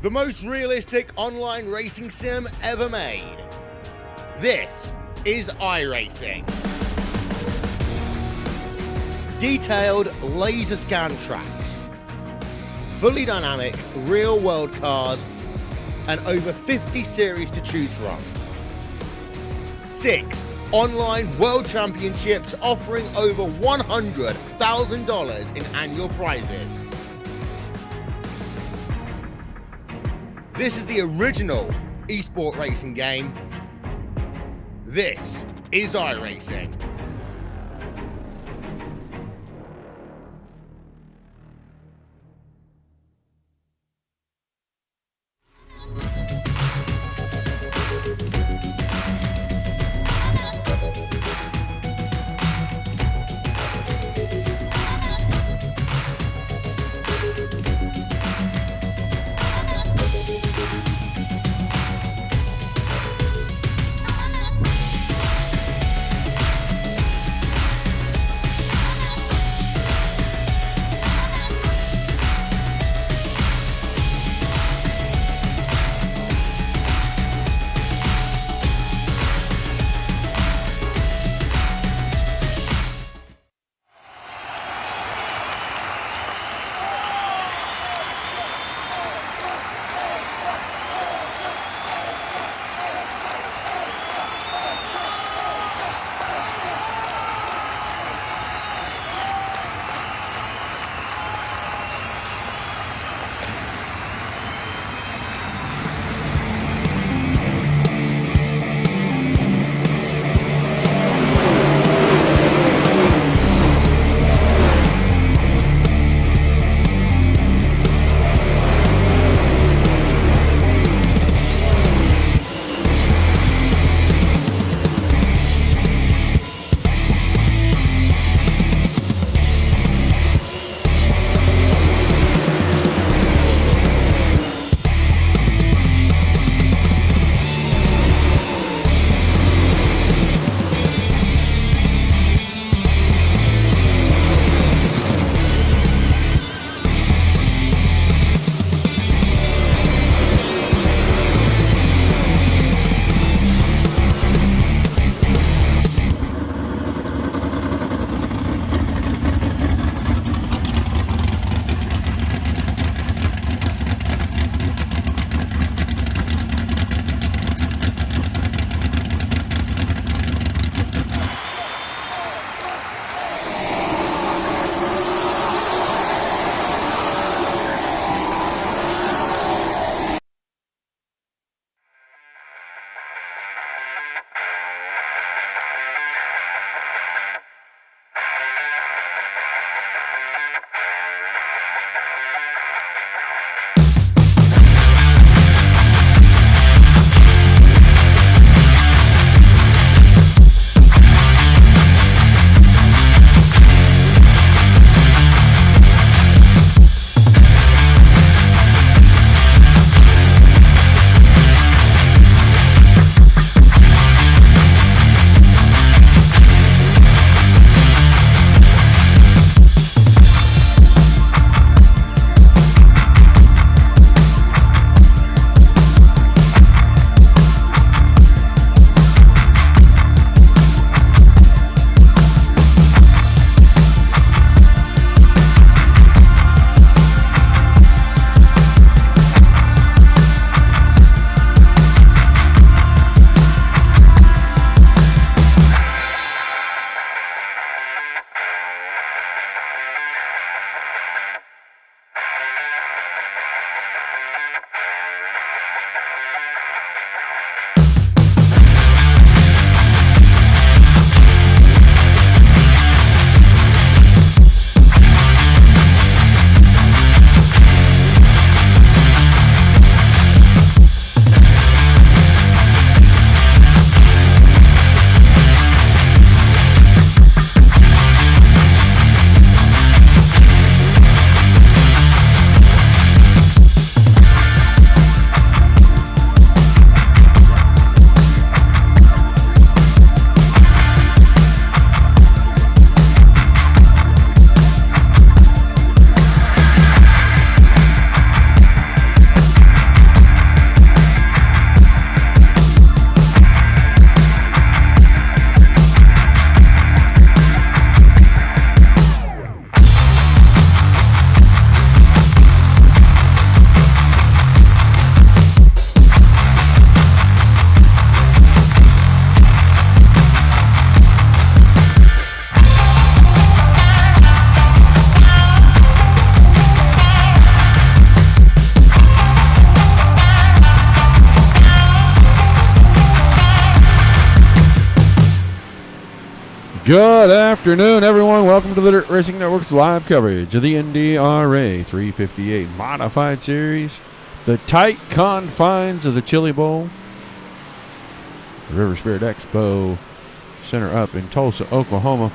the most realistic online racing sim ever made. This is iRacing. Detailed laser scan tracks, fully dynamic real-world cars, and over 50 series to choose from. 6 online world championships offering over $100,000 in annual prizes. This is the original esport racing game. This is iRacing. Good afternoon, everyone. Welcome to the Dirt Racing Network's live coverage of the NDRA 358 Modified Series, the tight confines of the Chili Bowl, the River Spirit Expo Center up in Tulsa, Oklahoma.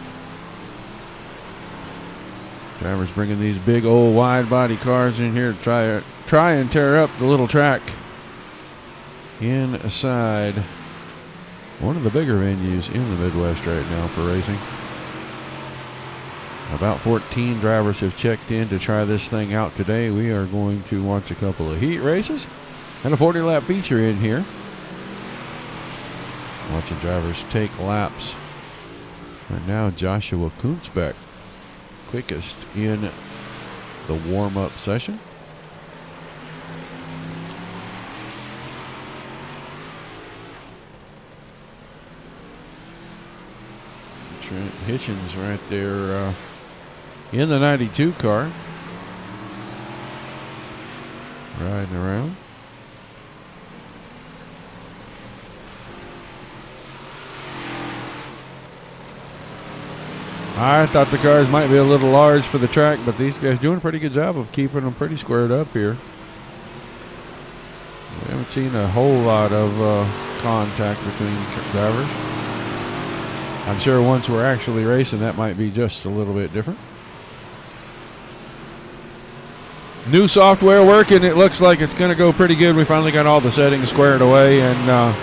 Drivers bringing these big old wide body cars in here to try and tear up the little track inside one of the bigger venues in the Midwest right now for racing. About 14 drivers have checked in to try this thing out today. We are going to watch a couple of heat races and a 40-lap feature in here. Watching drivers take laps. Right now, Joshua Kunzbeck, quickest in the warm-up session. Trent Hitchens right there in the 92 car, riding around. I thought the cars might be a little large for the track, but these guys doing a pretty good job of keeping them pretty squared up here. We haven't seen a whole lot of contact between drivers. I'm sure once we're actually racing, that might be just a little bit different. New software working. It looks like it's going to go pretty good. We finally got all the settings squared away, and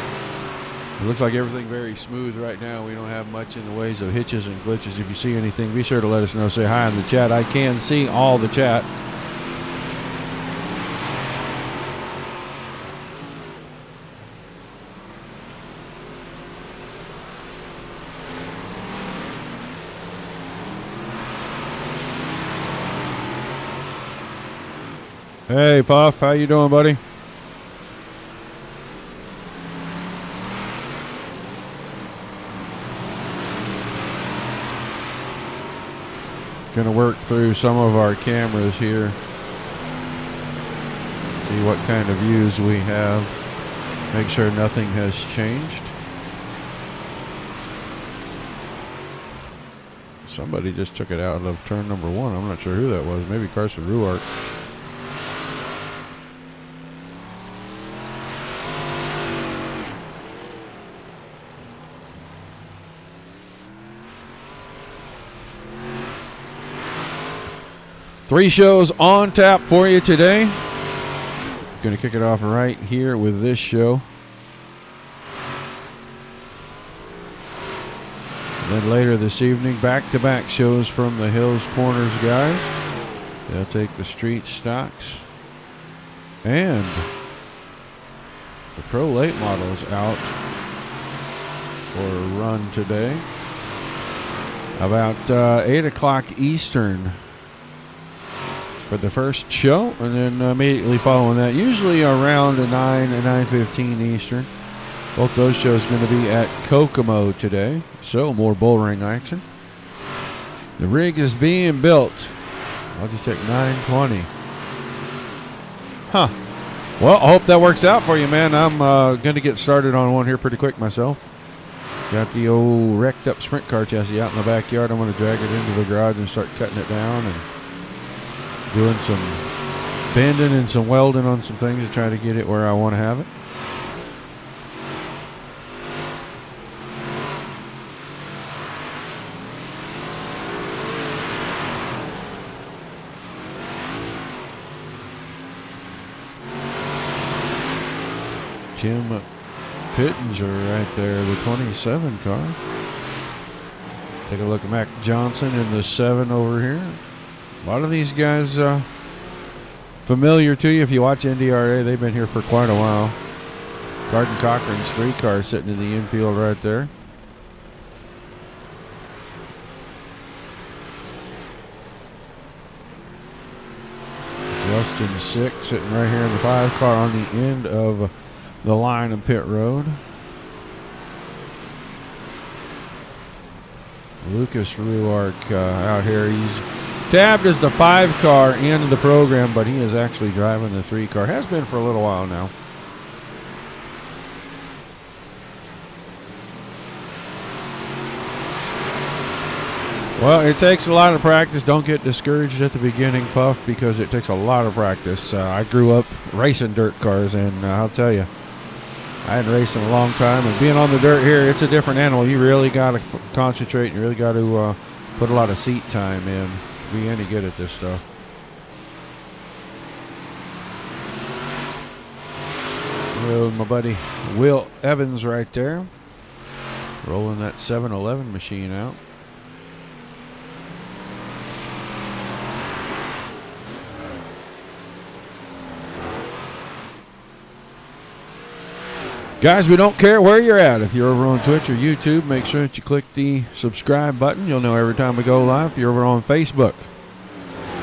it looks like everything very smooth right now. We don't have much in the ways of hitches and glitches. If you see anything, be sure to let us know. Say hi in the chat. I can see all the chat. Hey, Puff, how you doing, buddy? Gonna work through some of our cameras here. See what kind of views we have. Make sure nothing has changed. Somebody just took it out of turn number 1. I'm not sure who that was. Maybe Carson Ruart. Three shows on tap for you today. Going to kick it off right here with this show. And then later this evening, back-to-back shows from the Hills Corners guys. They'll take the street stocks. And the Pro Late Models out for a run today. About 8 o'clock Eastern for the first show, and then immediately following that, usually around 9 and 9:15 Eastern. Both those shows are going to be at Kokomo today, so more bullring action. The rig is being built. I'll just check 9:20. Huh. Well, I hope that works out for you, man. I'm going to get started on one here pretty quick myself. Got the old wrecked up sprint car chassis out in the backyard. I'm going to drag it into the garage and start cutting it down and doing some bending and some welding on some things to try to get it where I want to have it. Jim Pittenger right there, the 27 car. Take a look at Mac Johnson in the 7 over here. A lot of these guys familiar to you if you watch NDRA. They've been here for quite a while. Garden Cochran's 3 car sitting in the infield right there. Justin 6 sitting right here in the 5 car on the end of the line of pit road. Lucas Ruark out here. He's tabbed as the 5 car in the program, but he is actually driving the 3 car. Has been for a little while now. Well, it takes a lot of practice. Don't get discouraged at the beginning, Puff, because it takes a lot of practice. I grew up racing dirt cars, and I'll tell you, I hadn't raced in a long time. And being on the dirt here, it's a different animal. You really got to concentrate. And you really got to put a lot of seat time in to be any good at this stuff. Well, my buddy Will Evans right there, rolling that 711 machine out. Guys, we don't care where you're at. If you're over on Twitch or YouTube, make sure that you click the subscribe button. You'll know every time we go live. If you're over on Facebook,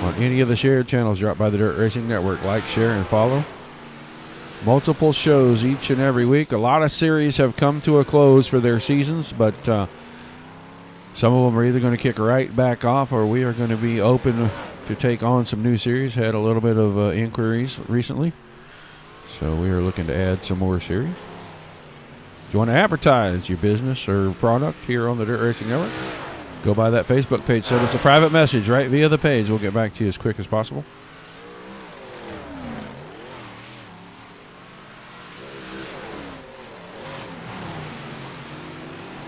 on any of the shared channels, drop by the Dirt Racing Network. Like, share, and follow. Multiple shows each and every week. A lot of series have come to a close for their seasons, but some of them are either going to kick right back off, or we are going to be open to take on some new series. Had a little bit of inquiries recently, so we are looking to add some more series. If you want to advertise your business or product here on the Dirt Racing Network, go by that Facebook page. Send us a private message right via the page. We'll get back to you as quick as possible.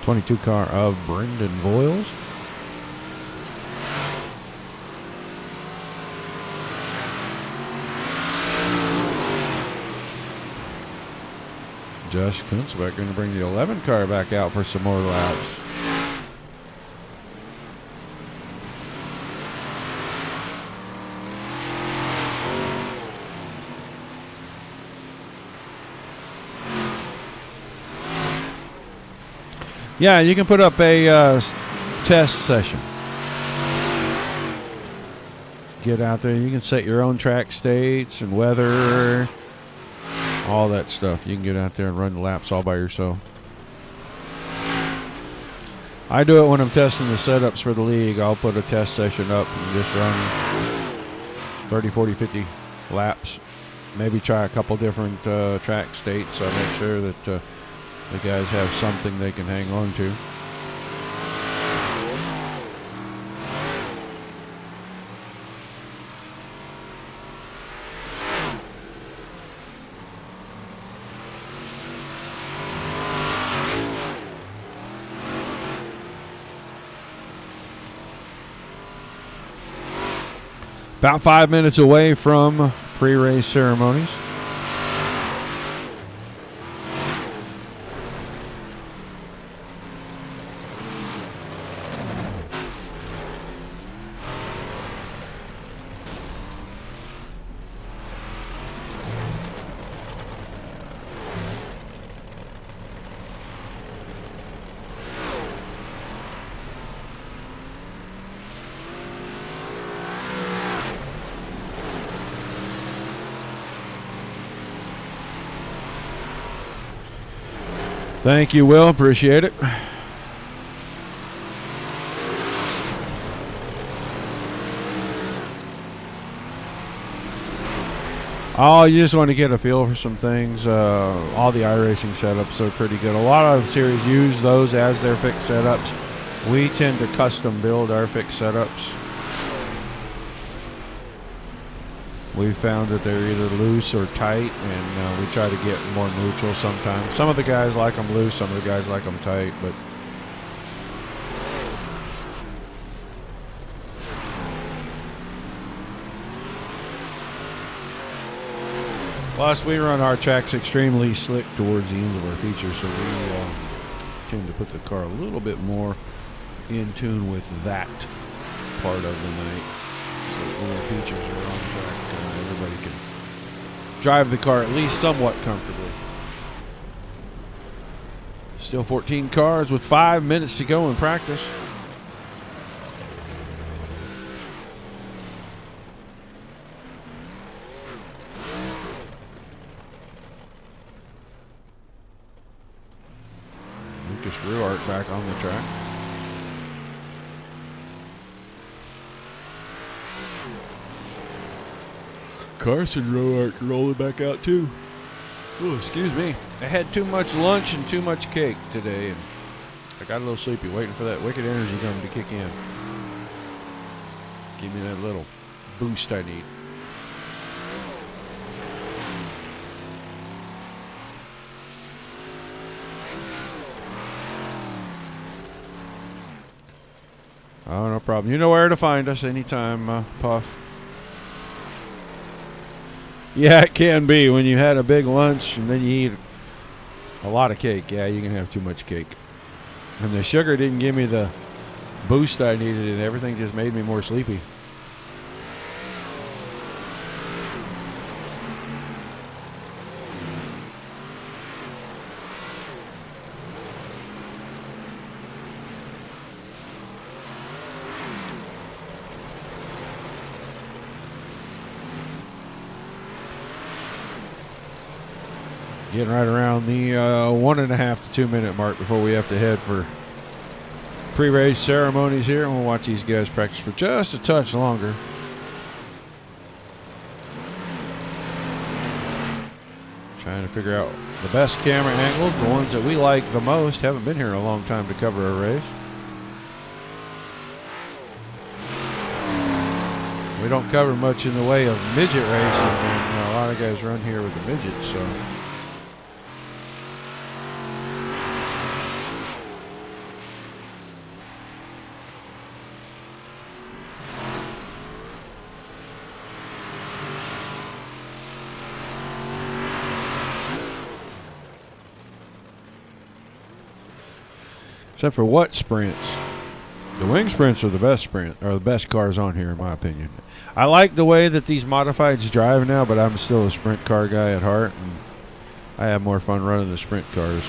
'22 car of Brendan Boyles. Josh Kunzbeck going to bring the 11 car back out for some more laps. Yeah, you can put up a test session. Get out there. You can set your own track states and weather. All that stuff. You can get out there and run the laps all by yourself. I do it when I'm testing the setups for the league. I'll put a test session up and just run 30, 40, 50 laps. Maybe try a couple different track states. So I make sure that the guys have something they can hang on to. About 5 minutes away from pre-race ceremonies. Thank you, Will. Appreciate it. Oh, you just want to get a feel for some things. All the iRacing setups are pretty good. A lot of series use those as their fixed setups. We tend to custom build our fixed setups. We found that they're either loose or tight, and we try to get more neutral sometimes. Some of the guys like them loose, some of the guys like them tight, but plus we run our tracks extremely slick towards the end of our feature, so we tend to put the car a little bit more in tune with that part of the night. So when the features are on track, everybody can drive the car at least somewhat comfortably. Still 14 cars with 5 minutes to go in practice. Lucas Ruart back on the track. Carson Ruart rolling back out too. Oh, excuse me. I had too much lunch and too much cake today, and I got a little sleepy waiting for that wicked energy gun to kick in. Give me that little boost I need. Oh, no problem. You know where to find us anytime, Puff. Yeah, it can be. When you had a big lunch and then you eat a lot of cake. Yeah, you can have too much cake. And the sugar didn't give me the boost I needed, and everything just made me more sleepy. Getting right around the 1.5 to 2 minute mark before we have to head for pre-race ceremonies here. And we'll watch these guys practice for just a touch longer. Trying to figure out the best camera angles, the ones that we like the most. Haven't been here a long time to cover a race. We don't cover much in the way of midget racing, and a lot of guys run here with the midgets, so. Except for what sprints? The wing sprints are the best cars on here, in my opinion. I like the way that these modifieds drive now, but I'm still a sprint car guy at heart, and I have more fun running the sprint cars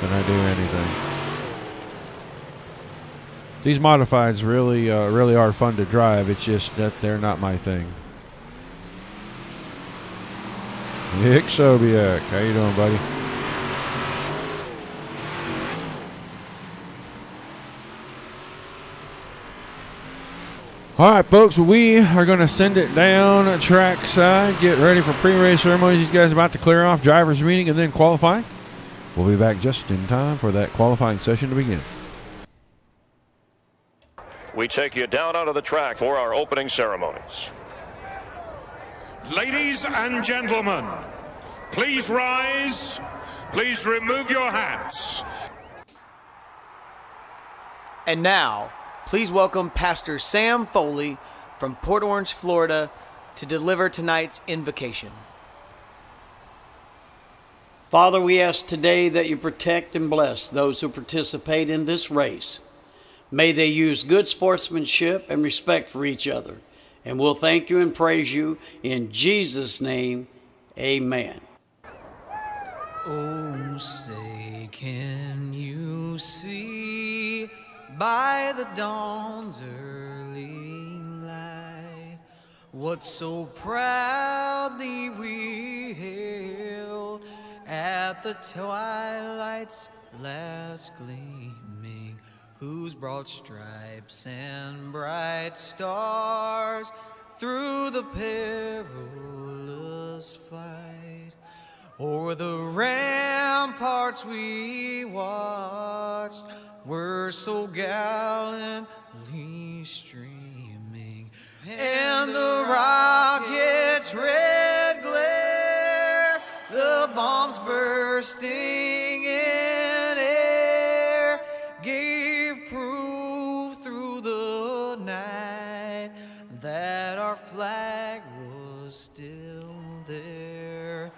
than I do anything. These modifieds really are fun to drive. It's just that they're not my thing. Nick Sobiak, how you doing, buddy? All right, folks, we are going to send it down trackside, get ready for pre-race ceremonies. These guys are about to clear off drivers' meeting and then qualifying. We'll be back just in time for that qualifying session to begin. We take you down onto the track for our opening ceremonies. Ladies and gentlemen, please rise. Please remove your hats. And now, please welcome Pastor Sam Foley from Port Orange, Florida, to deliver tonight's invocation. Father, we ask today that you protect and bless those who participate in this race. May they use good sportsmanship and respect for each other. And we'll thank you and praise you in Jesus' name. Amen. Oh, say, can you see by the dawn's early light what so proudly we hailed at the twilight's last gleaming, whose broad stripes and bright stars through the perilous fight o'er the ramparts we watched were so gallantly streaming, and the rocket's red glare, the bombs bursting in air, gave proof through the night that our flag was still there.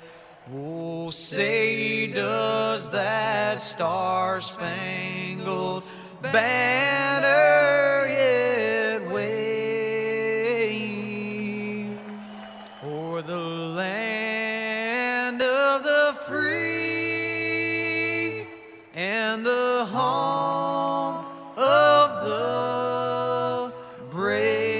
Oh, say does that star-spangled banner yet wave o'er the land of the free and the home of the brave?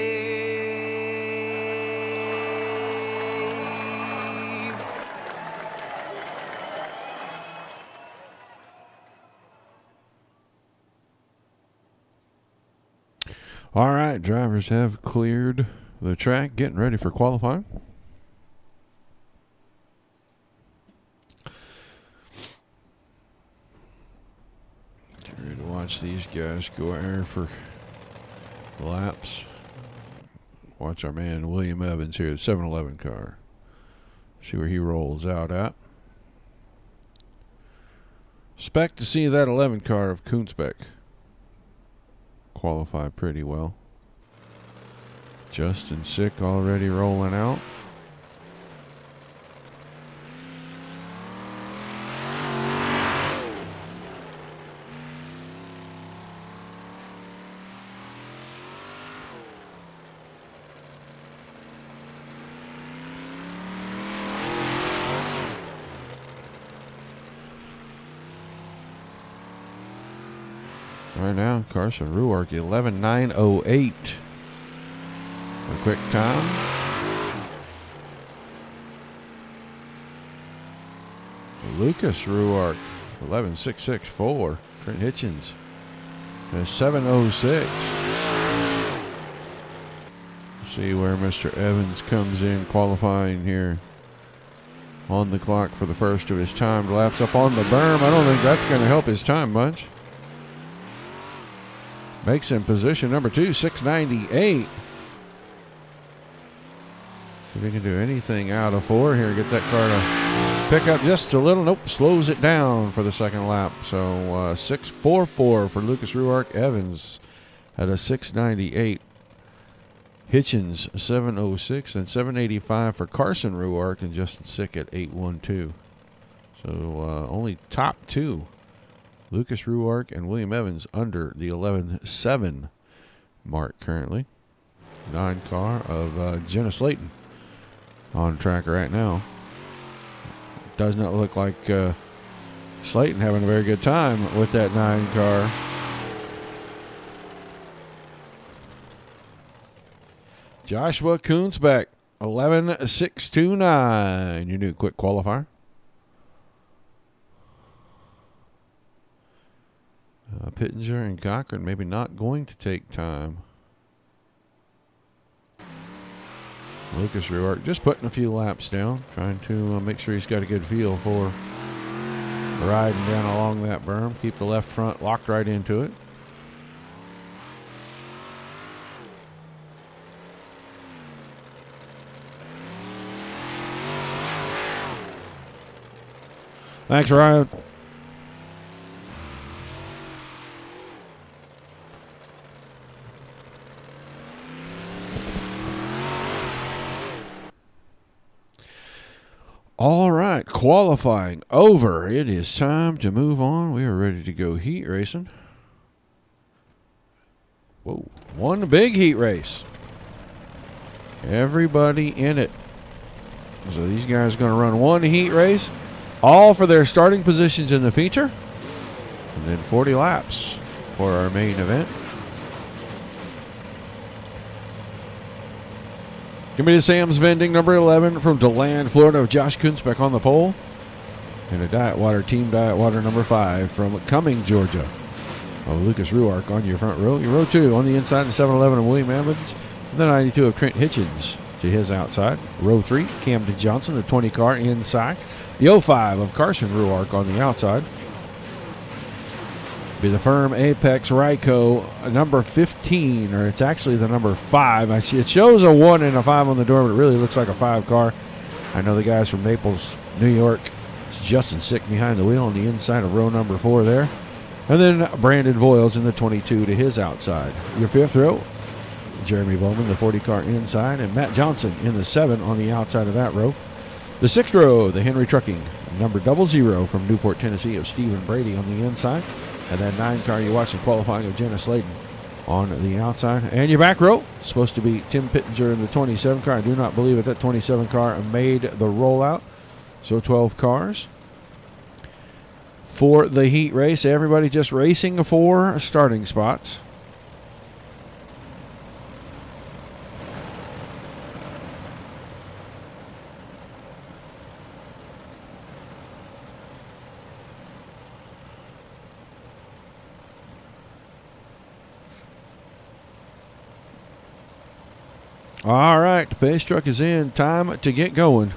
All right, drivers have cleared the track, getting ready for qualifying. Get ready to watch these guys go out here for laps. Watch our man William Evans here, the 7-Eleven car. See where he rolls out at. Expect to see that 11 car of Koonsbeck qualify pretty well. Justin Sick already rolling out. Right now, Carson Ruark, 11.908. A quick time. Lucas Ruark, 11.664. Trent Hitchens, 7.06. See where Mr. Evans comes in qualifying here. On the clock for the first of his timed laps up on the berm. I don't think that's going to help his time much. Makes him position number 2, 698. See if he can do anything out of 4 here. Get that car to pick up just a little. Nope, slows it down for the second lap. So 644 for Lucas Ruark. Evans at a 698. Hitchens 706 and 785 for Carson Ruark, and Justin Sick at 812. So only top 2. Lucas Ruark and William Evans under the 11.7 mark currently. 9 car of Jenna Slayton on track right now. Does not look like Slayton having a very good time with that 9 car. Joshua Koonsbeck, 11.629. Your new quick qualifier. Pittenger and Cochran maybe not going to take time. Lucas Ruark just putting a few laps down, trying to make sure he's got a good feel for riding down along that berm. Keep the left front locked right into it. Thanks, Ryan. All right, qualifying over. It is time to move on. We are ready to go heat racing. Whoa, one big heat race. Everybody in it. So these guys are going to run one heat race, all for their starting positions in the feature, and then 40 laps for our main event. Give me the Sam's Vending, number 11 from DeLand, Florida, of Josh Koonsbeck on the pole. And a Diet Water, Team Diet Water, number 5 from Cumming, Georgia, of Lucas Ruark on your front row. Your row 2 on the inside, the 7-Eleven of William Evans. And the 92 of Trent Hitchens to his outside. Row 3, Camden Johnson, the 20 car inside. The 05 of Carson Ruark on the outside. Be the firm Apex Ryco, number 15, or it's actually the number 5. It shows a 1 and a 5 on the door, but it really looks like a 5 car. I know the guys from Naples, New York. It's Justin Sick behind the wheel on the inside of row number 4 there. And then Brandon Voiles in the 22 to his outside. Your 5th row, Jeremy Bowman, the 40 car inside, and Matt Johnson in the 7 on the outside of that row. The 6th row, the Henry Trucking, number 00 from Newport, Tennessee, of Stephen Brady on the inside. And that 9 car you watch the qualifying of Jenna Slayton on the outside. And your back row, supposed to be Tim Pittenger in the 27 car. I do not believe that 27 car made the rollout. So 12 cars for the heat race. Everybody just racing for starting spots. All right, the pace truck is in. Time to get going.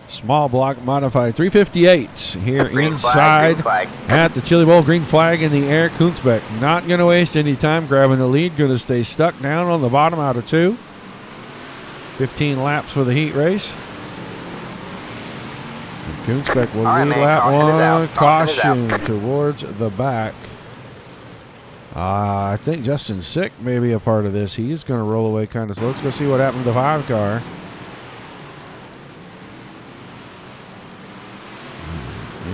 Small block modified 358s here inside at the Chili Bowl. Green flag in the air. Koonsbeck not going to waste any time grabbing the lead. Going to stay stuck down on the bottom out of 2. 15 laps for the heat race. And Koonsbeck will lead man, lap caution is out. 1. Caution towards the back. I think Justin Sick may be a part of this. He's going to roll away kind of slow. Let's go see what happened to the 5 car.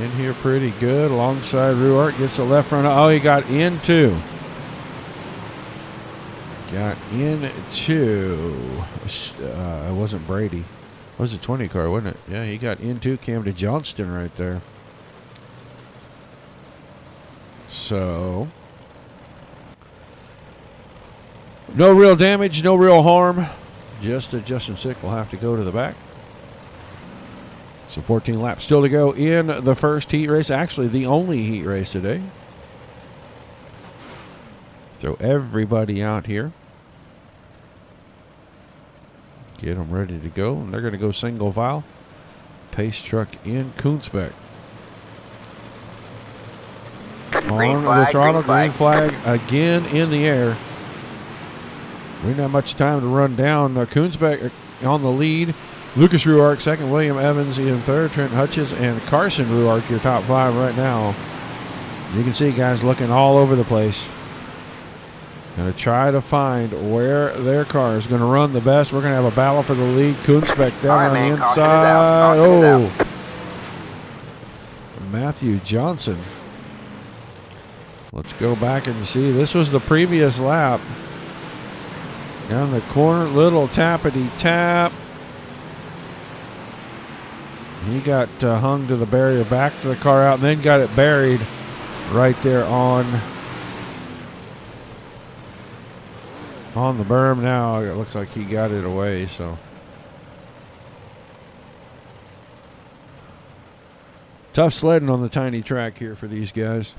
In here pretty good. Alongside Ruart. Gets the left front. Oh, he got into. Got into. It wasn't Brady. It was a 20 car, wasn't it? Yeah, he got into Camden Johnston right there. So, no real damage, no real harm. Just that Justin Sick will have to go to the back. So 14 laps still to go in the first heat race. Actually, the only heat race today. Throw everybody out here. Get them ready to go. And they're going to go single file. Pace truck in Koonsbeck. On the throttle, green flag again in the air. We didn't have much time to run down. Koonsbeck on the lead. Lucas Ruark second, William Evans in third, Trent Hutchins, and Carson Ruark your top 5 right now. You can see guys looking all over the place. Going to try to find where their car is going to run the best. We're going to have a battle for the lead. Koonsbeck down on the inside. Oh, Matthew Johnson. Let's go back and see. This was the previous lap. Down the corner, little tappity tap. He got hung to the barrier, backed the car out, and then got it buried right there on the berm. Now it looks like he got it away. So tough sledding on the tiny track here for these guys.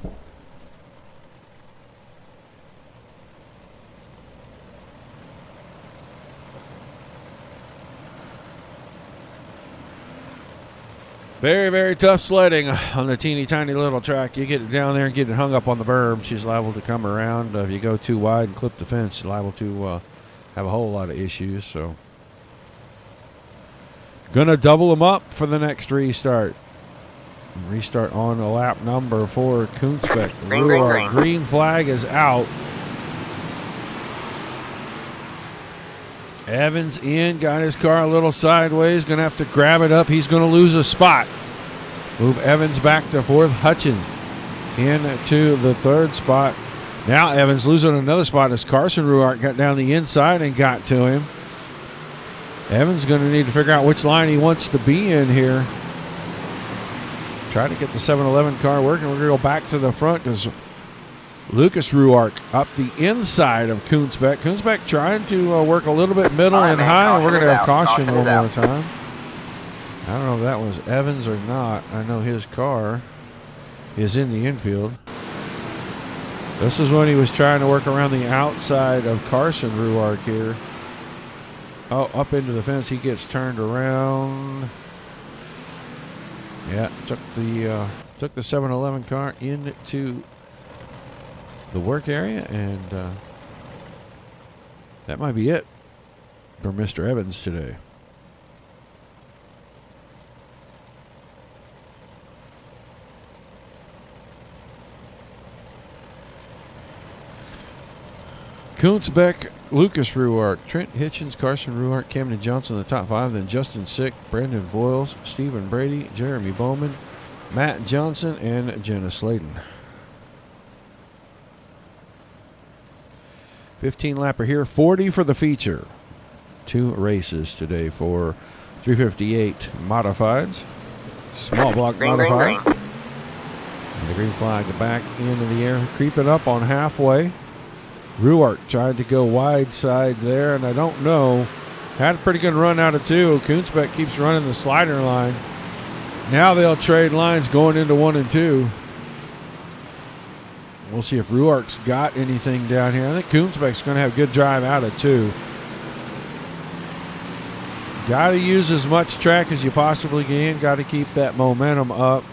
Very, very tough sledding on the teeny tiny little track. You get it down there and get it hung up on the berm, she's liable to come around. If you go too wide and clip the fence, you're liable to have a whole lot of issues. So, gonna double them up for the next restart. Restart on lap number 4. Koonsbeck. Green flag is out. Evans in, got his car a little sideways, going to have to grab it up. He's going to lose a spot. Move Evans back to 4th. Hutchins into the 3rd spot. Now Evans losing another spot as Carson Ruart got down the inside and got to him. Evans going to need to figure out which line he wants to be in here. Try to get the 7-Eleven car working. We're going to go back to the front because Lucas Ruark up the inside of Koonsbeck. Koonsbeck trying to work a little bit middle and high, and we're going to have caution one more time. I don't know if that was Evans or not. I know his car is in the infield. This is when he was trying to work around the outside of Carson Ruark here. Oh, up into the fence. He gets turned around. Yeah, took the 7-Eleven car into the work area, and that might be it for Mr. Evans today. Koonsbeck, Lucas Ruark, Trent Hitchens, Carson Ruark, Camden Johnson in the top 5, then Justin Sick, Brandon Voiles, Stephen Brady, Jeremy Bowman, Matt Johnson, and Jenna Sladen. 15 lapper here, 40 for the feature. 2 races today for 358 modifieds. Small block modified. And the green flag back into the air, creeping up on halfway. Ruark tried to go wide side there, and I don't know. Had a pretty good run out of 2. Koonsbeck keeps running the slider line. Now they'll trade lines going into 1 and 2. We'll see if Ruark's got anything down here. I think Koonsbeck's going to have good drive out of 2. Got to use as much track as you possibly can. Got to keep that momentum up.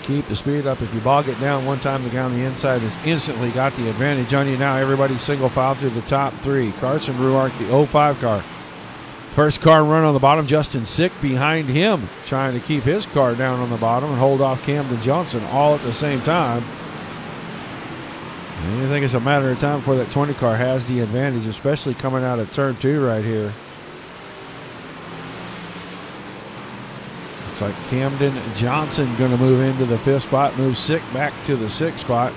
keep the speed up. If you bog it down one time, the guy on the inside has instantly got the advantage on you. Now everybody's single file through the top three. Carson Ruark, the 05 car. First car run on the bottom. Justin Sick behind him, trying to keep his car down on the bottom and hold off Camden Johnson all at the same time. And I think it's a matter of time before that 20 car has the advantage, especially coming out of turn 2 right here. Looks like Camden Johnson going to move into the 5th spot, move Sick back to the 6th spot.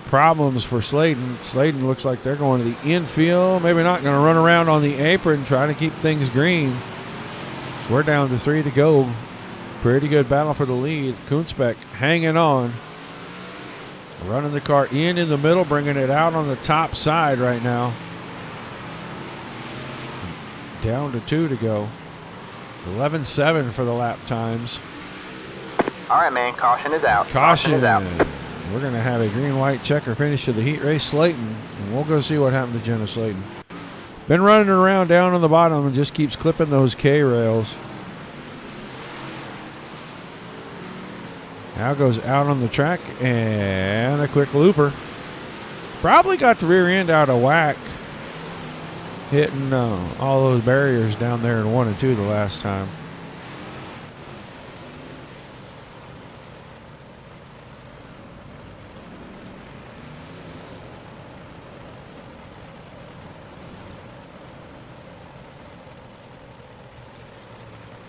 Problems for Sladen. Sladen looks like they're going to the infield. Maybe not, going to run around on the apron, trying to keep things green. So we're down to 3 to go. Pretty good battle for the lead. Kunzbeck hanging on. Running the car in the middle, bringing it out on the top side right now. Down to 2 to go. 11-7 for the lap times. All right, man. Caution is out. Caution is out. We're going to have a green-white checker finish of the heat race. Slayton, and we'll go see what happened to Jenna Slayton. Been running around down on the bottom and just keeps clipping those K-rails. Now goes out on the track and a quick looper. Probably got the rear end out of whack, hitting all those barriers down there in 1 and 2 the last time.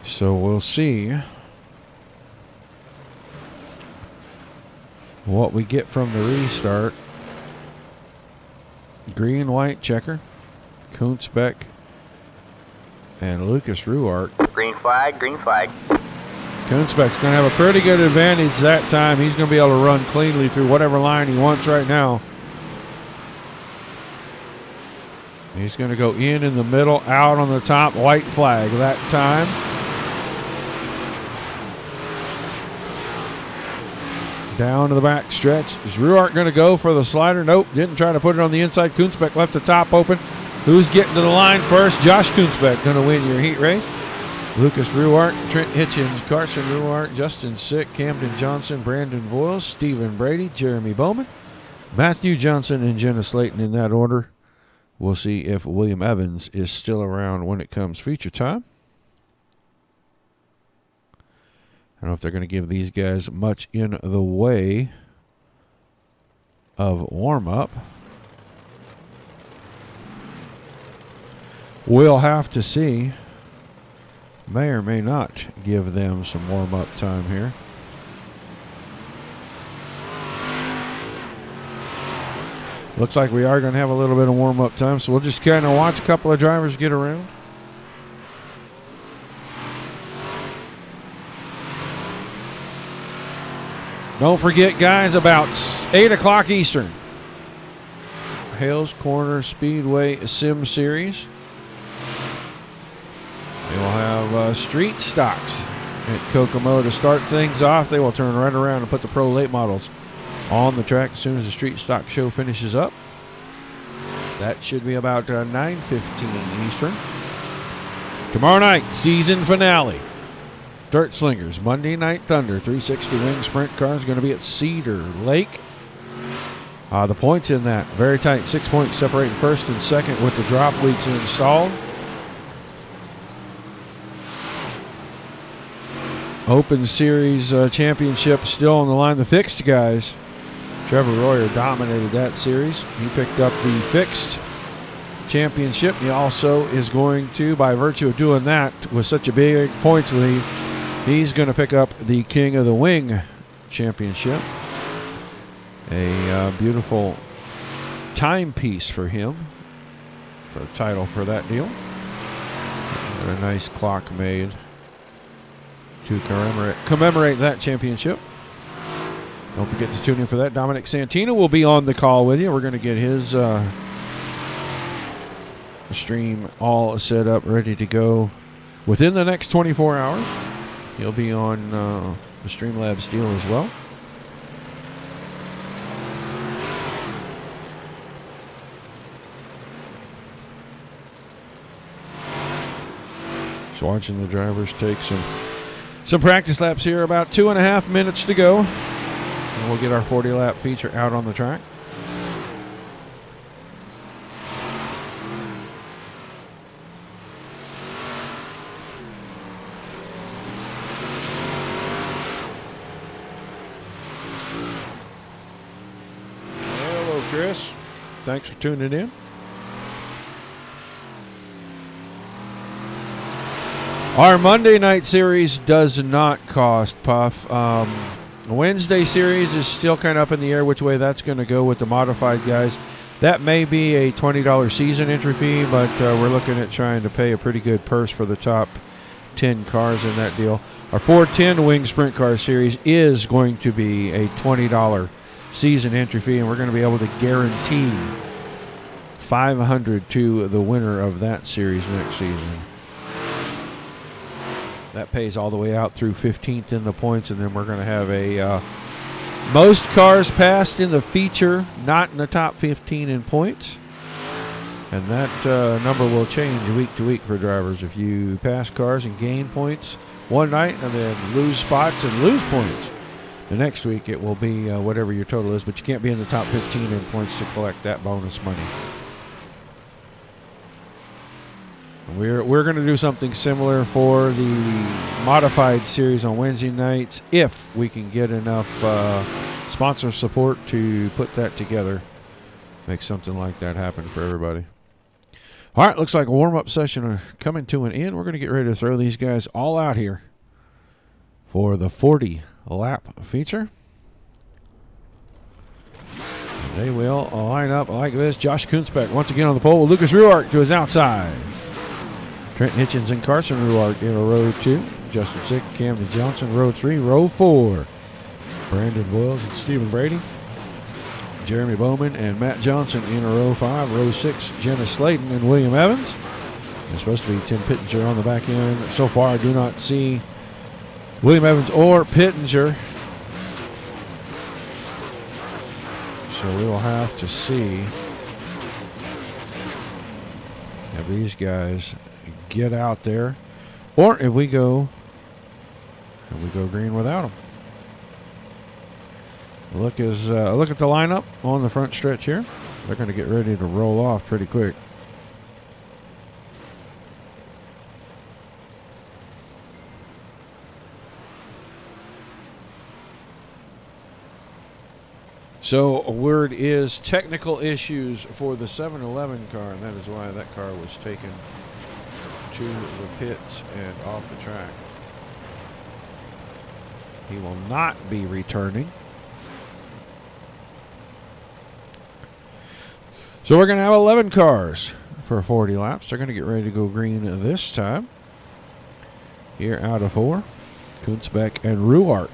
So we'll see what we get from the restart. Green, white checker, Kunzbeck, and Lucas Ruark. Green flag, green flag. Kunzbeck's going to have a pretty good advantage that time. He's going to be able to run cleanly through whatever line he wants right now. He's going to go in the middle, out on the top, white flag that time. Down to the back stretch. Is Ruark going to go for the slider? Nope, didn't try to put it on the inside. Kunzbeck left the top open. Who's getting to the line first? Josh Kunzbeck going to win your heat race. Lucas Ruark, Trent Hitchens, Carson Ruark, Justin Sick, Camden Johnson, Brandon Voiles, Stephen Brady, Jeremy Bowman, Matthew Johnson, and Jenna Slayton in that order. We'll see if William Evans is still around when it comes feature time. I don't know if they're going to give these guys much in the way of warm-up. We'll have to see. May or may not give them some warm-up time here. Looks like we are going to have a little bit of warm-up time, so we'll just kind of watch a couple of drivers get around. Don't forget, guys, about 8 o'clock Eastern, Hales Corner Speedway Sim Series. They will have street stocks at Kokomo to start things off. They will turn right around and put the Pro Late models on the track as soon as the street stock show finishes up. That should be about 9:15 Eastern. Tomorrow night, season finale. Dirt Slingers, Monday Night Thunder, 360 wing sprint car is going to be at Cedar Lake. The points in that, very tight, 6 points separating first and second with the drop leaks installed. Open Series championship still on the line. The fixed guys, Trevor Royer dominated that series. He picked up the fixed championship. He also is going to, by virtue of doing that with such a big points lead, he's going to pick up the King of the Wing championship. A beautiful timepiece for him, for a title for that deal. And a nice clock made to commemorate that championship. Don't forget to tune in for that. Dominic Santino will be on the call with you. We're going to get his stream all set up, ready to go within the next 24 hours. He'll be on the Streamlabs deal as well. Just watching the drivers take some Some practice laps here, about 2.5 minutes to go. And we'll get our 40-lap feature out on the track. Hello, Chris. Thanks for tuning in. Our Monday night series does not cost, Puff. The Wednesday series is still kind of up in the air which way that's going to go with the modified guys. That may be a $20 season entry fee, but we're looking at trying to pay a pretty good purse for the top 10 cars in that deal. Our 410 Wing Sprint Car Series is going to be a $20 season entry fee, and we're going to be able to guarantee $500 to the winner of that series next season. That pays all the way out through 15th in the points, and then we're going to have a most cars passed in the feature, not in the top 15 in points. And that number will change week to week for drivers. If you pass cars and gain points one night and then lose spots and lose points, the next week it will be whatever your total is, but you can't be in the top 15 in points to collect that bonus money. We're going to do something similar for the modified series on Wednesday nights if we can get enough sponsor support to put that together. Make something like that happen for everybody. All right, looks like a warm-up session coming to an end. We're going to get ready to throw these guys all out here for the 40-lap feature. They will line up like this. Josh Kunzbeck once again on the pole with Lucas Ruark to his outside. Trent Hitchens and Carson Ruark in a row 2. Justin Sick, Camden Johnson, row 3. Row 4, Brandon Boyles and Stephen Brady. Jeremy Bowman and Matt Johnson in a row 5. Row 6, Jenna Slayton and William Evans. There's supposed to be Tim Pittenger on the back end. So far, I do not see William Evans or Pittenger. So we will have to see if these guys get out there, or if we go green without them. Look at the lineup on the front stretch here. They're going to get ready to roll off pretty quick. So word is technical issues for the 7-Eleven car, and that is why that car was taken to the pits and off the track. He will not be returning. So we're going to have 11 cars for 40 laps. They're going to get ready to go green this time. Here out of 4, Kunzbeck and Ruark.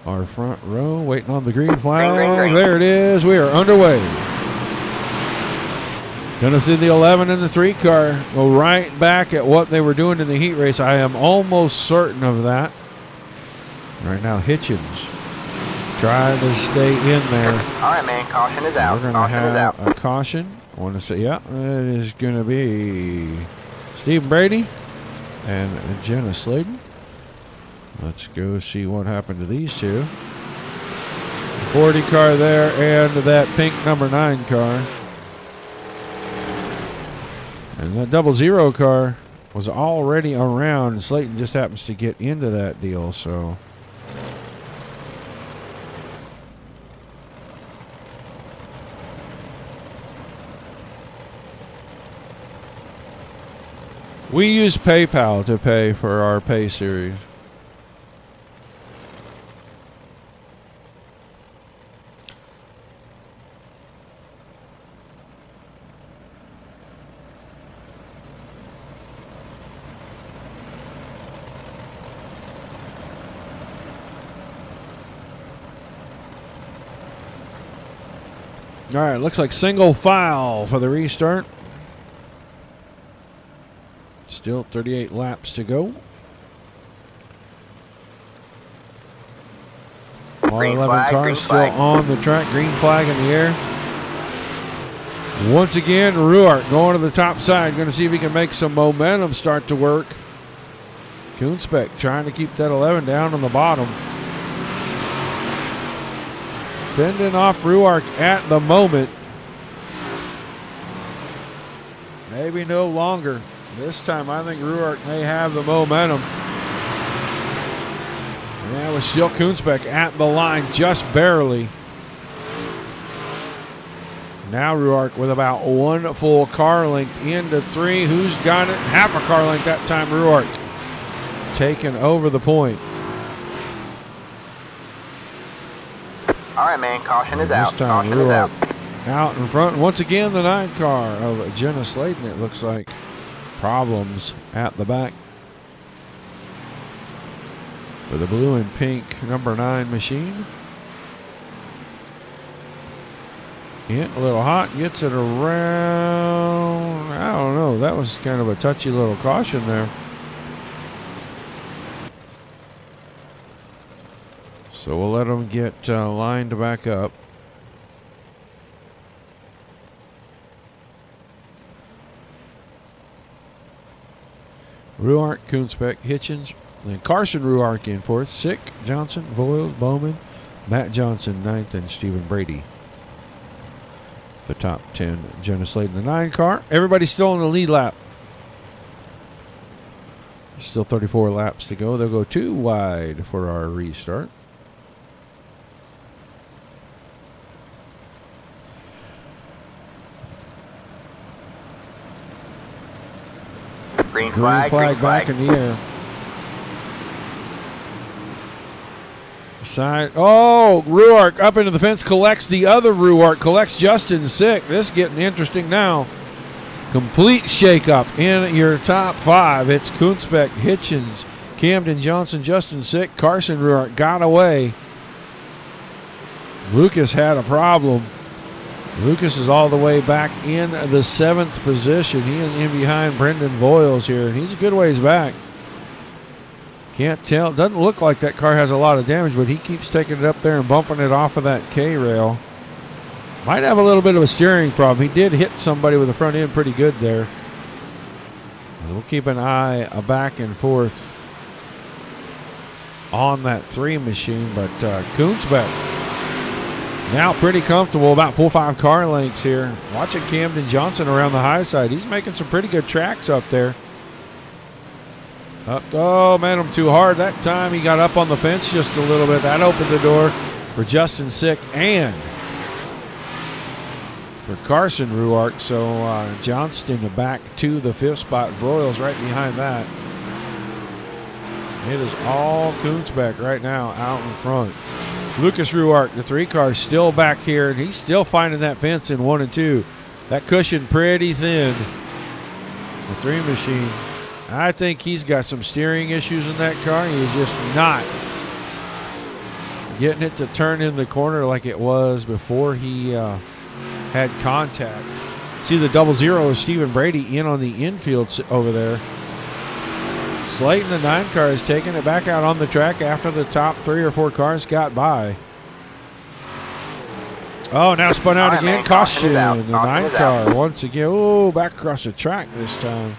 Our front row waiting on the green flag. Green. There it is. We are underway. Going to see the 11 and the 3 car go right back at what they were doing in the heat race. I am almost certain of that. Right now, Hitchens trying to stay in there. All right, man. Caution is out. We're going to have a caution. I want to say, yeah, it is going to be Stephen Brady and Jenna Slayton. Let's go see what happened to these two. The 40 car there and that pink number 9 car. And that 00 car was already around. Slayton just happens to get into that deal, so. We use PayPal to pay for our pay series. All right, looks like single file for the restart. Still 38 laps to go. All 11 cars still on the track. Green flag in the air. Once again, Ruark going to the top side. Going to see if he can make some momentum start to work. Koonspec trying to keep that 11 down on the bottom. Fending off Ruark at the moment. Maybe no longer. This time I think Ruark may have the momentum. And that was still Koonspec at the line just barely. Now Ruark with about 1 full car length into 3. Who's got it? Half a car length that time. Ruark taking over the point. All right, man. Caution is out. This time Caution is out. Ruark out in front. Once again, the 9 car of Jenna Slayton. It looks like problems at the back for the blue and pink number 9 machine. Getting a little hot, gets it around. I don't know. That was kind of a touchy little caution there. So we'll let them get lined back up. Ruark, Koonspec, Hitchens, then Carson Ruark in 4th, Sick, Johnson, Voiles, Bowman, Matt Johnson 9th, and Stephen Brady. The top 10, Jenna Slayton, the 9 car. Everybody's still in the lead lap. Still 34 laps to go. They'll go 2 wide for our restart. Green flag back in the air. Side. Oh, Ruark up into the fence, collects the other Ruark, collects Justin Sick. This is getting interesting now. Complete shakeup in your top 5. It's Koonspec, Hitchens, Camden Johnson, Justin Sick, Carson Ruark got away. Lucas had a problem. Lucas is all the way back in the 7th position. He is in behind Brendan Voiles here, and he's a good ways back. Can't tell. Doesn't look like that car has a lot of damage, but he keeps taking it up there and bumping it off of that K-rail. Might have a little bit of a steering problem. He did hit somebody with the front end pretty good there. We'll keep an eye back and forth on that 3 machine, but Koonspec now pretty comfortable, about 4-5 car lengths here. Watching Camden Johnson around the high side. He's making some pretty good tracks up there. Oh, man, him too hard. That time he got up on the fence just a little bit. That opened the door for Justin Sick and for Carson Ruark. So Johnston back to the 5th spot. Broyles right behind that. It is all Koonspec right now out in front. Lucas Ruark, the 3 car, still back here, and he's still finding that fence in 1 and 2. That cushion pretty thin. The 3 machine. I think he's got some steering issues in that car. He's just not getting it to turn in the corner like it was before he had contact. See the 00 of Stephen Brady in on the infield over there. Slayton, the 9 car, is taking it back out on the track after the top 3 or 4 cars got by. Oh, now spun out again. Man, Caution. The Caution 9 is car out. once again. Oh, back across the track this time.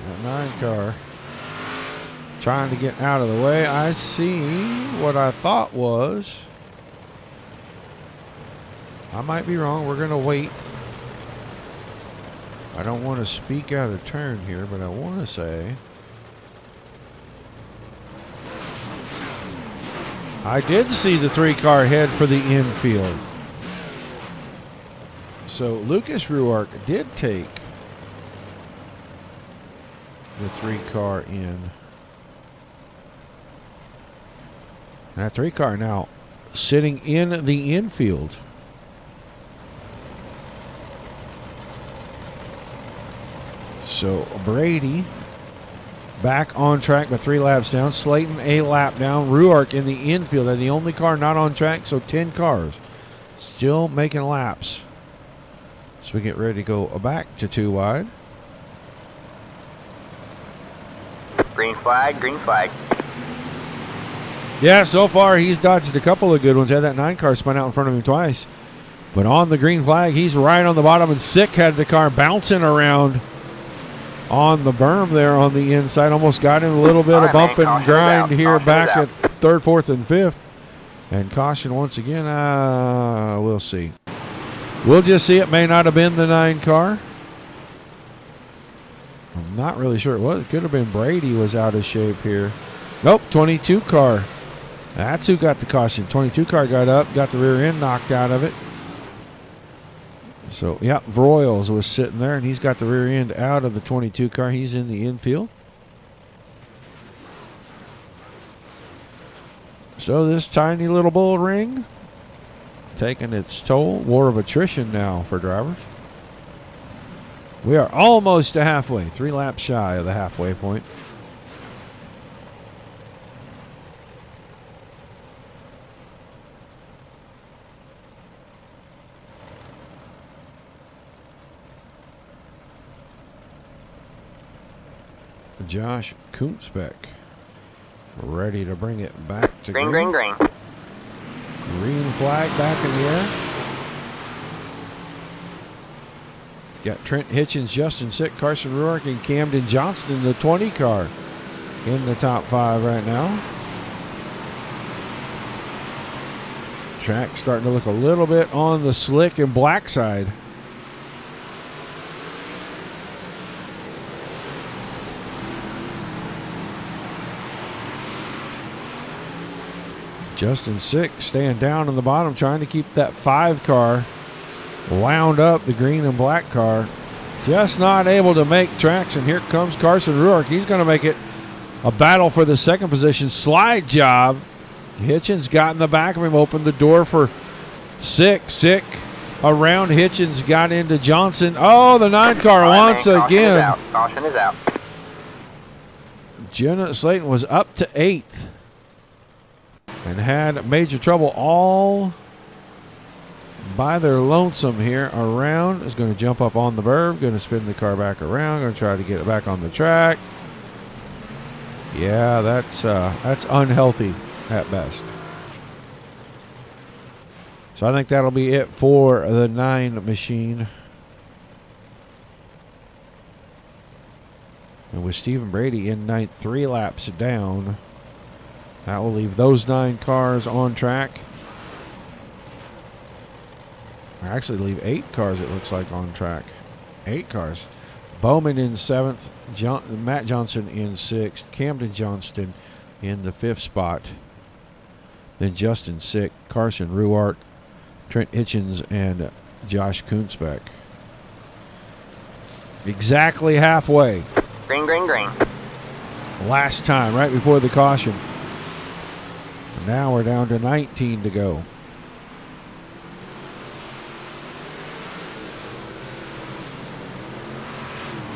The 9 car trying to get out of the way. I see what I thought was. I might be wrong. We're going to wait. I don't want to speak out of turn here, but I want to say I did see the 3 car head for the infield. So Lucas Ruark did take the 3 car in. That 3 car now sitting in the infield. So Brady back on track with 3 laps down. Slayton a lap down. Ruark in the infield. They're the only car not on track, so 10 cars still making laps. So we get ready to go back to 2 wide. Green flag, green flag. Yeah, so far he's dodged a couple of good ones. Had that 9 car spun out in front of him twice. But on the green flag, he's right on the bottom, and Sick had the car bouncing around on the berm there on the inside. Almost got in a little bit of bump and grind here back at third, fourth, and fifth. And caution once again. We'll see. We'll just see. It may not have been the 9 car. I'm not really sure it was. It could have been Brady was out of shape here. Nope, 22 car. That's who got the caution. 22 car got up, got the rear end knocked out of it. So, yeah, Broyles was sitting there, and he's got the rear end out of the 22 car. He's in the infield. So this tiny little bull ring taking its toll. War of attrition now for drivers. We are almost to halfway. 3 laps shy of the halfway point. Josh Kunzbeck ready to bring it back to Green, green, green. Green flag back in the air. Got Trent Hitchens, Justin Sick, Carson Ruark, and Camden Johnston, the 20 car, in the top 5 right now. Track starting to look a little bit on the slick and black side. Justin Sick staying down in the bottom, trying to keep that 5 car wound up, the green and black car. Just not able to make tracks, and here comes Carson Ruark. He's going to make it a battle for the second position. Slide job. Hitchens got in the back of him, opened the door for Sick. Sick around Hitchens, got into Johnson. Oh, the 9 car once again. Caution is out. Jenna Slayton was up to 8th. And had major trouble all by their lonesome here around. Is going to jump up on the berm, going to spin the car back around, going to try to get it back on the track. Yeah, that's unhealthy at best. So I think that'll be it for the 9 machine. And with Stephen Brady in 9th, 3 laps down. That will leave those 9 cars on track. Or actually leave 8 cars, it looks like, on track. 8 cars. Bowman in 7th. Matt Johnson in 6th. Camden Johnston in the 5th spot. Then Justin Sick, Carson Ruark, Trent Hitchens, and Josh Kunzbeck. Exactly halfway. Green, green, green. Last time, right before the caution. Now we're down to 19 to go.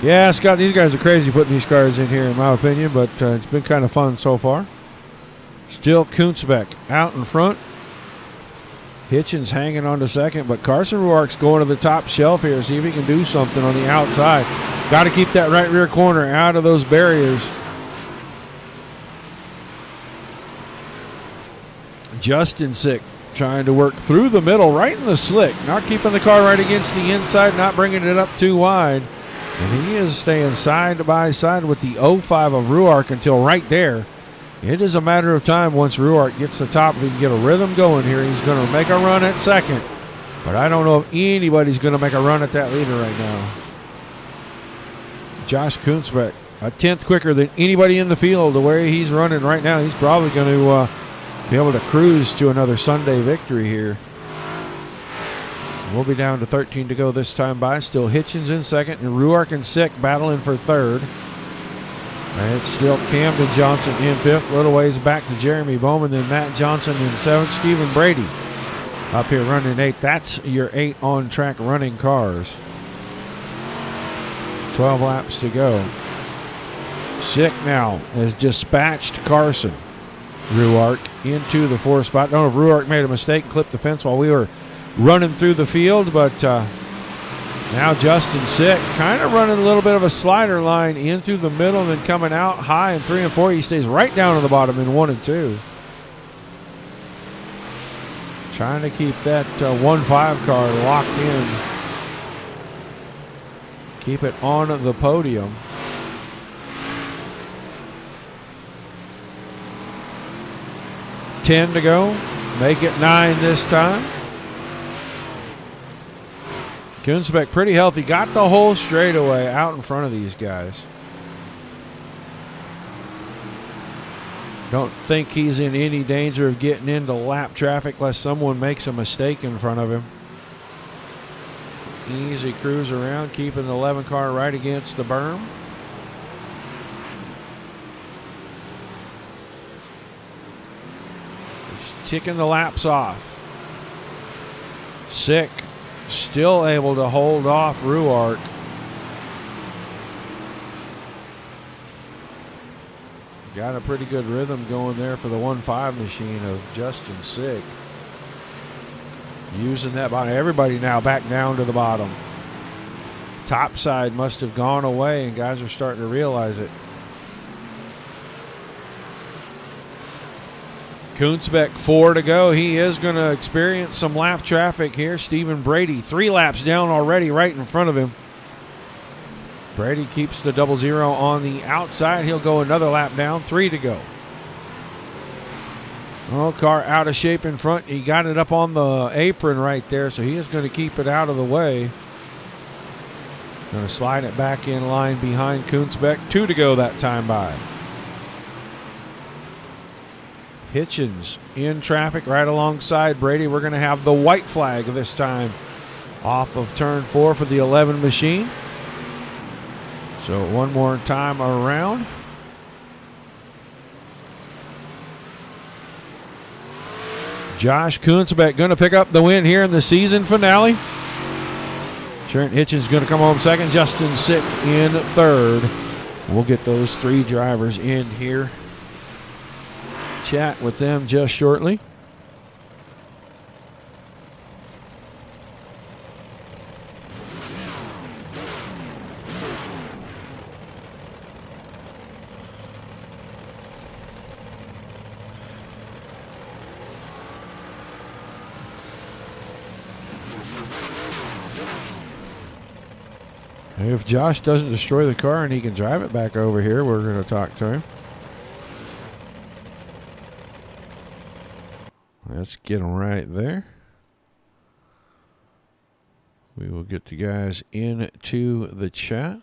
Yeah, Scott, these guys are crazy putting these cars in here, in my opinion, but it's been kind of fun so far. Still Kunzbeck out in front. Hitchens hanging on to second, but Carson Ruark's going to the top shelf here, see if he can do something on the outside. Got to keep that right rear corner out of those barriers. Justin Sick trying to work through the middle, right in the slick, not keeping the car right against the inside, not bringing it up too wide. And he is staying side by side with the 05 of Ruark until right there. It is a matter of time once Ruark gets the top. If he can get a rhythm going here, he's going to make a run at second. But I don't know if anybody's going to make a run at that leader right now. Josh Kunzbeck, a 10th quicker than anybody in the field. The way he's running right now, he's probably going to be able to cruise to another Sunday victory here. We'll be down to 13 to go this time by. Still Hitchens in second, and Ruark and Sick battling for third. And it's still Camden Johnson in fifth. A little ways back to Jeremy Bowman, then Matt Johnson in seventh. Stephen Brady up here running 8. That's your 8 on-track running cars. 12 laps to go. Sick now has dispatched Carson Ruark into the 4th spot. I don't know if Ruark made a mistake, clipped the fence while we were running through the field, but now Justin Sick kind of running a little bit of a slider line in through the middle and then coming out high in 3 and 4. He stays right down to the bottom in 1 and 2. Trying to keep that 1-5 car locked in. Keep it on the podium. $10 to go. Make it 9 this time. Kunzbeck pretty healthy. Got the whole straightaway out in front of these guys. Don't think he's in any danger of getting into lap traffic unless someone makes a mistake in front of him. Easy cruise around, keeping the 11 car right against the berm. He's ticking the laps off. Sick, still able to hold off Ruark. Got a pretty good rhythm going there for the 1-5 machine of Justin Sick. Using that bottom. Everybody now back down to the bottom. Top side must have gone away, and guys are starting to realize it. Kunzbeck 4 to go. He is going to experience some lap traffic here. Stephen Brady 3 laps down already right in front of him. Brady keeps the 0-0 on the outside. He'll go another lap down. 3 to go. Oh, car out of shape in front. He got it up on the apron right there, so he is going to keep it out of the way. Going to slide it back in line behind Kunzbeck. 2 to go that time by. Hitchens in traffic right alongside Brady. We're going to have the white flag this time off of turn 4 for the 11 machine. So one more time around. Josh Kunzbeck going to pick up the win here in the season finale. Trent Hitchens going to come home second. Justin Sick in third. We'll get those 3 drivers in here. Chat with them just shortly. If Josh doesn't destroy the car and he can drive it back over here, we're going to talk to him. Let's get him right there. We will get the guys into the chat.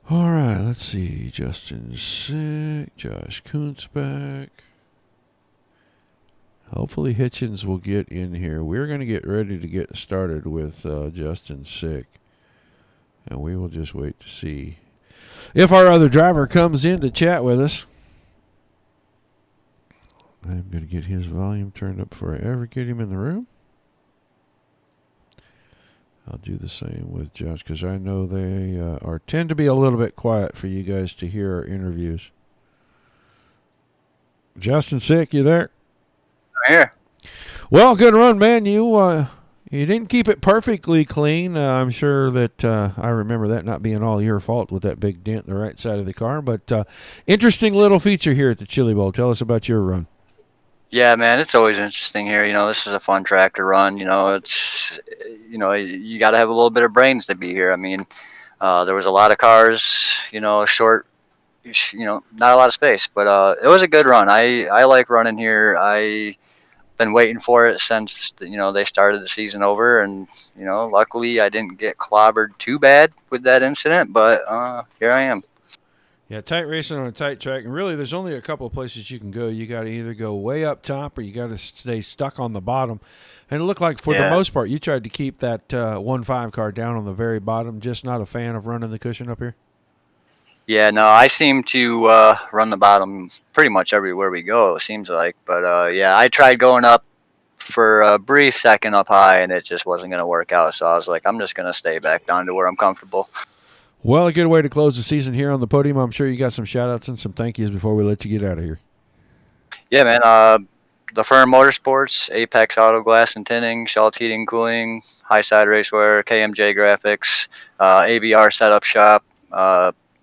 All right, let's see. Justin Sick, Josh Kunzbeck. Hopefully Hitchens will get in here. We're going to get ready to get started with Justin Sick. And we will just wait to see if our other driver comes in to chat with us. I'm going to get his volume turned up before I ever get him in the room. I'll do the same with Josh because I know they tend to be a little bit quiet for you guys to hear our interviews. Justin Sick, you there? I'm here. Well, good run, man. You didn't keep it perfectly clean. I'm sure that I remember that not being all your fault with that big dent in the right side of the car. But interesting little feature here at the Chili Bowl. Tell us about your run. Yeah, man, it's always interesting here. You know, this is a fun track to run. You know, it's, you know, you got to have a little bit of brains to be here. I mean, there was a lot of cars, you know, short, you know, not a lot of space, but it was a good run. I like running here. I've been waiting for it since, you know, they started the season over. And, you know, luckily I didn't get clobbered too bad with that incident, but here I am. Yeah, tight racing on a tight track. And really, there's only a couple of places you can go. You got to either go way up top or you got to stay stuck on the bottom. And it looked like, for the most part, you tried to keep that 1-5 car down on the very bottom. Just not a fan of running the cushion up here? Yeah, no, I seem to run the bottom pretty much everywhere we go, it seems like. But, yeah, I tried going up for a brief second up high, and it just wasn't going to work out. So I was like, I'm just going to stay back down to where I'm comfortable. Well, a good way to close the season here on the podium. I'm sure you got some shout-outs and some thank yous before we let you get out of here. Yeah, man. the Firm Motorsports, Apex Auto Glass and Tinting, Schultz Heating Cooling, Highside Racewear, KMJ Graphics, ABR Setup Shop.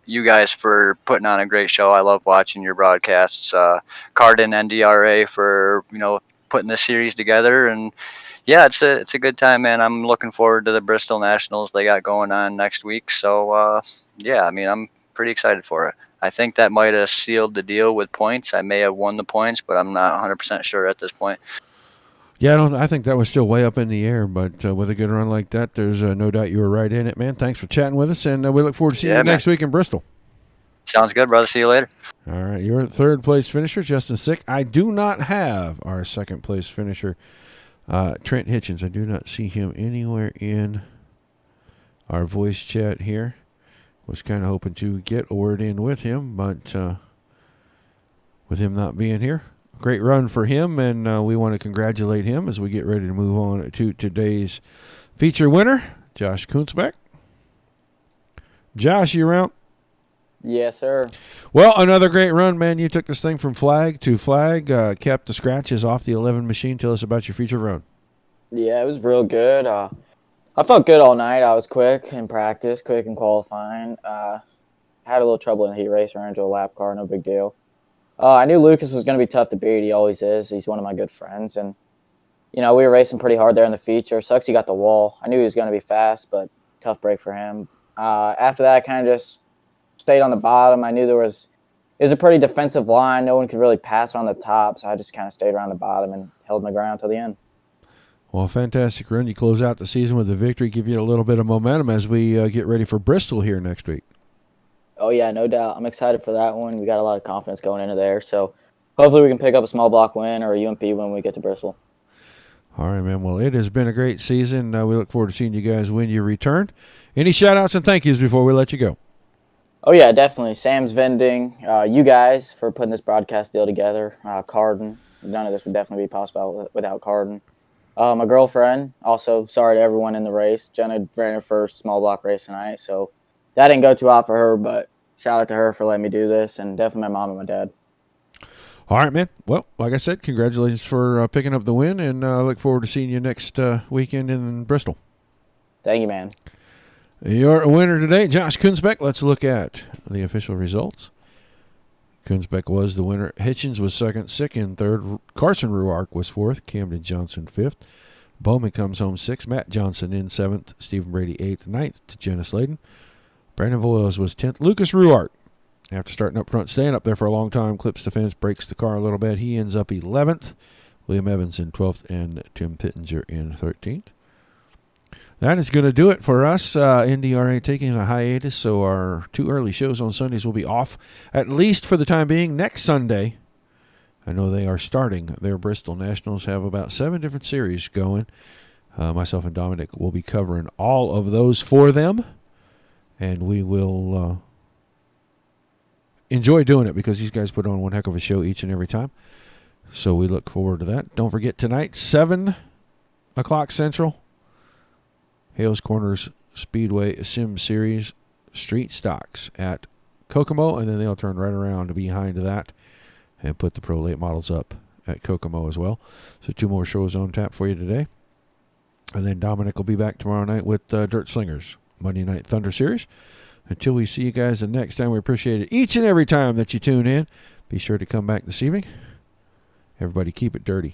You guys for putting on a great show. I love watching your broadcasts. Cardin NDRA for putting this series together, and yeah, it's a good time, man. I'm looking forward to the Bristol Nationals they got going on next week. So yeah, I mean, I'm pretty excited for it. I think that might have sealed the deal with points. I may have won the points, but I'm not 100% sure at this point. Yeah, I think that was still way up in the air, but with a good run like that, there's no doubt you were right in it, man. Thanks for chatting with us, and we look forward to seeing you next week in Bristol. Sounds good, brother. See you later. All right, your third place finisher, Justin Sick. I do not have our second place finisher, Trent Hitchens. I do not see him anywhere in our voice chat here. Was kind of hoping to get a word in with him, but with him not being here, great run for him, and we want to congratulate him as we get ready to move on to today's feature winner, Josh Kunzbeck. Josh, you around? Yes, sir. Well, another great run, man. You took this thing from flag to flag, kept the scratches off the 11 machine. Tell us about your feature run. Yeah, it was real good. I felt good all night. I was quick in practice, quick in qualifying. Had a little trouble in the heat race, ran into a lap car, no big deal. I knew Lucas was going to be tough to beat. He always is. He's one of my good friends. And, we were racing pretty hard there in the feature. Sucks he got the wall. I knew he was going to be fast, but tough break for him. After that, I kind of just stayed on the bottom. I knew it was a pretty defensive line. No one could really pass on the top, so I just kind of stayed around the bottom and held my ground till the end. Well, fantastic run. You close out the season with a victory, give you a little bit of momentum as we get ready for Bristol here next week. Oh, yeah, no doubt. I'm excited for that one. We got a lot of confidence going into there, so hopefully we can pick up a small block win or a UMP when we get to Bristol. All right, man. Well, it has been a great season. We look forward to seeing you guys when you return. Any shout-outs and thank yous before we let you go? Oh, yeah, definitely. Sam's Vending, you guys for putting this broadcast deal together, Cardin. None of this would definitely be possible without Cardin. My girlfriend, also sorry to everyone in the race. Jenna ran her first small block race tonight, so that didn't go too hot for her, but shout out to her for letting me do this, and definitely my mom and my dad. All right, man. Well, like I said, congratulations for picking up the win, and I look forward to seeing you next weekend in Bristol. Thank you, man. Your winner today, Josh Kunzbeck. Let's look at the official results. Kunzbeck was the winner. Hitchens was second. Sick in third. Carson Ruark was fourth. Camden Johnson fifth. Bowman comes home sixth. Matt Johnson in seventh. Stephen Brady eighth. Ninth to Jenna Sladen. Brandon Voiles was 10th. Lucas Ruark, after starting up front, staying up there for a long time, clips the fence, breaks the car a little bit. He ends up 11th. William Evans in 12th and Tim Pittenger in 13th. That is going to do it for us. NDRA taking a hiatus, so our 2 early shows on Sundays will be off, at least for the time being. Next Sunday, I know they are starting their Bristol Nationals, have about 7 different series going. Myself and Dominic will be covering all of those for them, and we will enjoy doing it because these guys put on one heck of a show each and every time. So we look forward to that. Don't forget tonight, 7 o'clock Central, Hales Corners Speedway Sim Series Street Stocks at Kokomo, and then they'll turn right around behind that and put the Pro Late models up at Kokomo as well. So 2 more shows on tap for you today. And then Dominic will be back tomorrow night with Dirt Slingers Monday Night Thunder Series. Until we see you guys the next time, we appreciate it each and every time that you tune in. Be sure to come back this evening. Everybody keep it dirty.